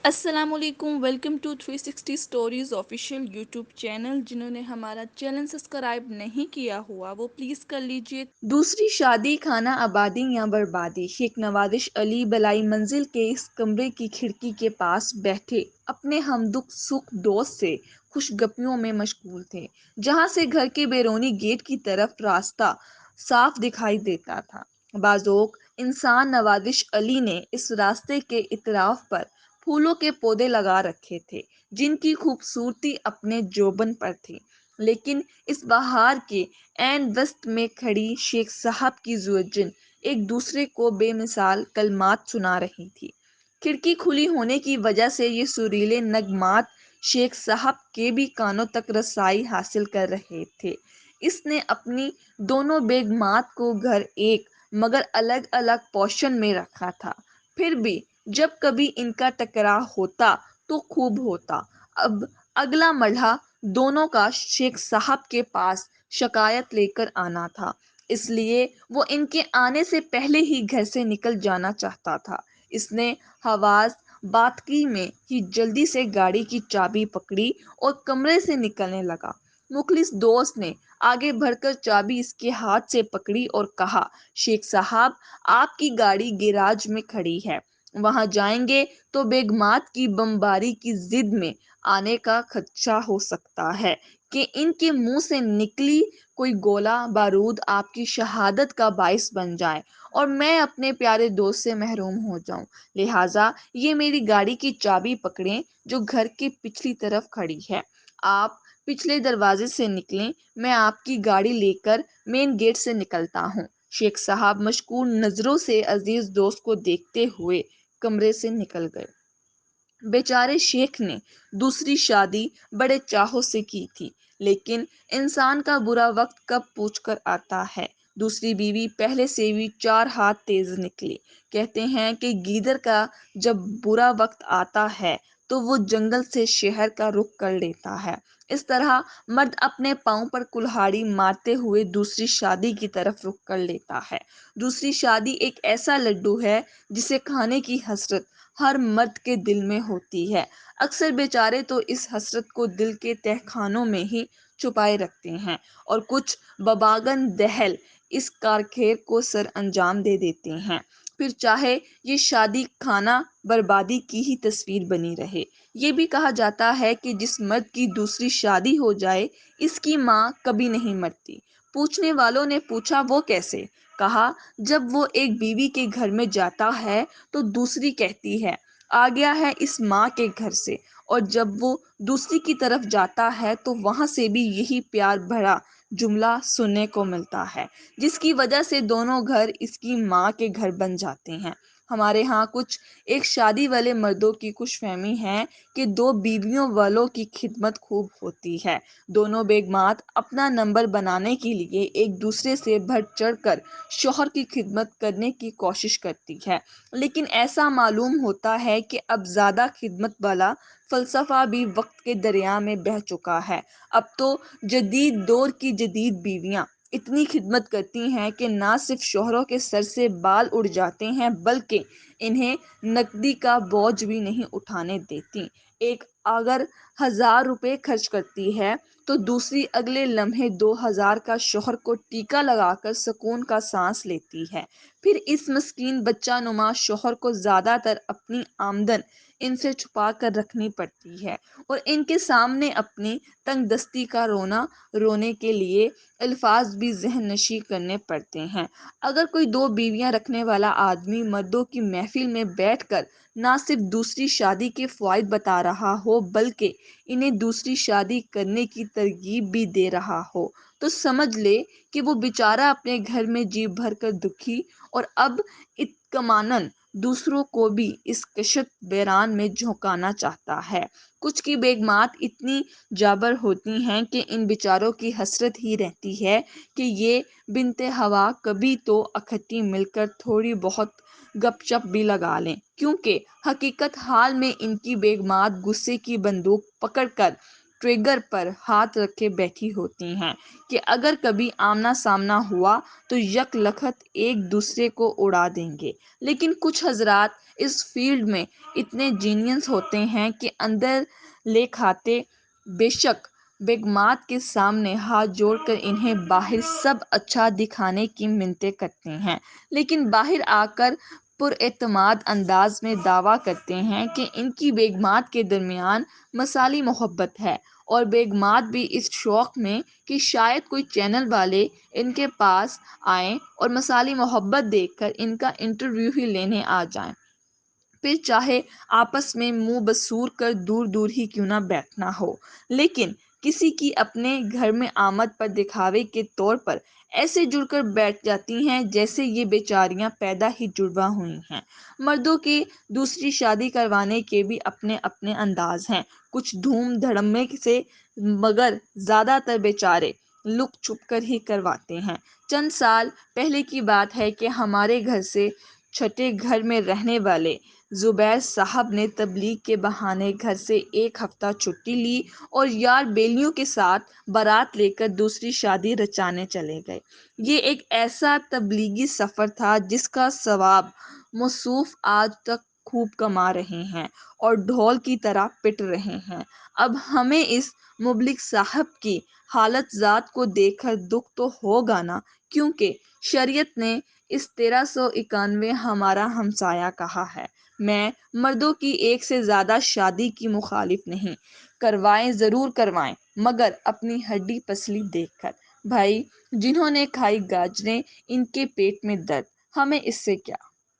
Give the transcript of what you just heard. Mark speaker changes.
Speaker 1: السلام علیکم، welcome to 360 stories official YouTube channel. جنہوں نے ہمارا چینل سبسکرائب نہیں کیا ہوا وہ پلیز کر لیجئے۔ دوسری شادی، کھانا آبادی یا بربادی۔ شیخ نوازش علی بلائی منزل کے اس کمرے کی کھڑکی کے پاس بیٹھے اپنے ہم دکھ سکھ دوست سے خوش گپیوں میں مشغول تھے، جہاں سے گھر کے بیرونی گیٹ کی طرف راستہ صاف دکھائی دیتا تھا۔ بازوق انسان نوازش علی نے اس راستے کے اطراف پر پھولوں کے پودے لگا رکھے تھے، جن کی خوبصورتی اپنے جوبن پر تھی، لیکن اس بہار کے عین وسط میں کھڑی شیخ صاحب کی زوجن ایک دوسرے کو بے مثال کلمات سنا رہی تھی۔ کھڑکی کھلی ہونے کی وجہ سے یہ سریلے نغمات شیخ صاحب کے بھی کانوں تک رسائی حاصل کر رہے تھے۔ اس نے اپنی دونوں بیگمات کو گھر ایک مگر الگ الگ پوشن میں رکھا تھا، پھر بھی جب کبھی ان کا ٹکراؤ ہوتا تو خوب ہوتا۔ اب اگلا مرحلہ دونوں کا شیخ صاحب کے پاس شکایت لے کر آنا تھا، اس لیے وہ ان کے آنے سے پہلے ہی گھر سے نکل جانا چاہتا تھا۔ اس نے حواس باتکی میں ہی جلدی سے گاڑی کی چابی پکڑی اور کمرے سے نکلنے لگا۔ مخلص دوست نے آگے بڑھ کر چابی اس کے ہاتھ سے پکڑی اور کہا، شیخ صاحب، آپ کی گاڑی گیراج میں کھڑی ہے، وہاں جائیں گے تو بیگمات کی بمباری کی ضد میں آنے کا خدشہ ہو سکتا ہے کہ ان کے منہ سے نکلی کوئی گولہ بارود آپ کی شہادت کا باعث بن جائے اور میں اپنے پیارے دوست سے محروم ہو جاؤں۔ لہٰذا یہ میری گاڑی کی چابی پکڑیں جو گھر کے پچھلی طرف کھڑی ہے۔ آپ پچھلے دروازے سے نکلیں، میں آپ کی گاڑی لے کر مین گیٹ سے نکلتا ہوں۔ شیخ صاحب مشکور نظروں سے عزیز دوست کو دیکھتے ہوئے کمرے سے نکل گئے۔ بیچارے شیخ نے دوسری شادی بڑے چاہوں سے کی تھی، لیکن انسان کا برا وقت کب پوچھ کر آتا ہے۔ دوسری بیوی پہلے سے بھی 4 ہاتھ تیز نکلی۔ کہتے ہیں کہ گیدڑ کا جب برا وقت آتا ہے تو وہ جنگل سے شہر کا رخ کر لیتا ہے، اس طرح مرد اپنے پاؤں پر کلہاڑی مارتے ہوئے دوسری شادی کی طرف رخ کر لیتا ہے۔ دوسری شادی ایک ایسا لڈو ہے جسے کھانے کی حسرت ہر مرد کے دل میں ہوتی ہے۔ اکثر بیچارے تو اس حسرت کو دل کے تہہ خانوں میں ہی چھپائے رکھتے ہیں اور کچھ بباگن دہل اس کارخیر کو سر انجام دے دیتے ہیں، پھر چاہے یہ شادی کھانا بربادی کی ہی تصویر بنی رہے۔ یہ بھی کہا جاتا ہے کہ جس مرد کی دوسری شادی ہو جائے اس کی ماں کبھی نہیں مرتی۔ پوچھنے والوں نے پوچھا، وہ کیسے؟ کہا، جب وہ ایک بیوی کے گھر میں جاتا ہے تو دوسری کہتی ہے، آ گیا ہے اس ماں کے گھر سے، اور جب وہ دوسری کی طرف جاتا ہے تو وہاں سے بھی یہی پیار بھرا جملہ سننے کو ملتا ہے، جس کی وجہ سے دونوں گھر اس کی ماں کے گھر بن جاتے ہیں۔ ہمارے ہاں کچھ ایک شادی والے مردوں کی خوش فہمی ہے کہ 2 بیویوں والوں کی خدمت خوب ہوتی ہے۔ دونوں بیگمات اپنا نمبر بنانے کے لیے ایک دوسرے سے بڑھ چڑھ کر شوہر کی خدمت کرنے کی کوشش کرتی ہے، لیکن ایسا معلوم ہوتا ہے کہ اب زیادہ خدمت والا فلسفہ بھی وقت کے دریا میں بہہ چکا ہے۔ اب تو جدید دور کی جدید بیویاں اتنی خدمت کرتی ہیں کہ نہ صرف شوہروں کے سر سے بال اڑ جاتے ہیں بلکہ انہیں نقدی کا بوجھ بھی نہیں اٹھانے دیتی۔ ایک اگر 1000 روپے خرچ کرتی ہے تو دوسری اگلے لمحے 2000 کا شوہر کو ٹیکا لگا کر سکون کا سانس لیتی ہے۔ پھر اس مسکین بچہ نما شوہر کو زیادہ تر اپنی آمدن ان سے چھپا کر رکھنی پڑتی ہے اور ان کے سامنے اپنی تنگ دستی کا رونے کے لیے الفاظ بھی ذہن نشین کرنے پڑتے ہیں۔ اگر کوئی 2 بیویاں رکھنے والا آدمی مردوں کی محفل میں بیٹھ کر نہ صرف دوسری شادی کے فوائد بتا رہا ہو بلکہ انہیں دوسری شادی کرنے کی ترغیب بھی دے رہا ہو تو سمجھ لے کہ وہ بیچارہ اپنے گھر میں جی بھر کر دکھی اور اب اطمینان دوسروں کو بھی اس کشت بیران میں جھونکنا چاہتا ہے۔ کچھ کی بیگمات اتنی جابر ہوتی ہیں کہ ان بیچاروں کی حسرت ہی رہتی ہے کہ یہ بنت ہوا کبھی تو اکٹھی مل کر تھوڑی بہت گپ شپ بھی لگا لیں، کیونکہ حقیقت حال میں ان کی بیگمات غصے کی بندوق پکڑ کر ٹریگر پر ہاتھ رکھے بیٹھی ہوتی ہیں کہ اگر کبھی آمنا سامنا ہوا تو یک لکھت ایک دوسرے کو اڑا دیں گے۔ لیکن کچھ حضرات اس فیلڈ میں اتنے جینئس ہوتے ہیں کہ اندر لے کھاتے بے شک بیگمات کے سامنے ہاتھ جوڑ کر انہیں باہر سب اچھا دکھانے کی منتیں کرتے ہیں، لیکن باہر آ کر پر اعتماد انداز میں دعویٰ کرتے ہیں کہ ان کی بیگمات کے درمیان مثالی محبت ہے، اور بیگمات بھی اس شوق میں کہ شاید کوئی چینل والے ان کے پاس آئیں اور مثالی محبت دیکھ کر ان کا انٹرویو ہی لینے آ جائیں، پھر چاہے آپس میں منہ بسور کر دور دور ہی کیوں نہ بیٹھنا ہو، لیکن کسی کی اپنے گھر میں آمد پر دکھاوے کے طور پر ایسے جڑ کر بیٹھ جاتی ہیں جیسے یہ بیچاریاں پیدا ہی جڑواں ہوئی ہیں۔ مردوں کے دوسری شادی کروانے کے بھی اپنے اپنے انداز ہیں، کچھ دھوم دھڑمے سے، مگر زیادہ تر بیچارے لک چھپ کر ہی کرواتے ہیں۔ چند سال پہلے کی بات ہے کہ ہمارے گھر سے چھٹے گھر میں رہنے والے زبیر صاحب نے تبلیغ کے بہانے گھر سے ایک ہفتہ چھٹی لی اور یار بیلیوں کے ساتھ بارات لے کر دوسری شادی رچانے چلے گئے۔ یہ ایک ایسا تبلیغی سفر تھا جس کا ثواب موصوف آج تک خوب کما رہے ہیں اور ڈھول کی طرح پٹ رہے ہیں۔ اب ہمیں اس مبلغ صاحب کی حالت ذات کو دیکھ کر دکھ تو ہوگا نا، کیونکہ شریعت نے اس 1391 ہمارا ہمسایہ کہا ہے۔ میں مردوں کی ایک سے زیادہ شادی کی مخالف نہیں، کروائیں ضرور کروائیں، مگر اپنی ہڈی پسلی دیکھ کر۔ بھائی جنہوں نے کھائی گاجریں ان کے پیٹ میں درد، ہمیں اس سے کیا۔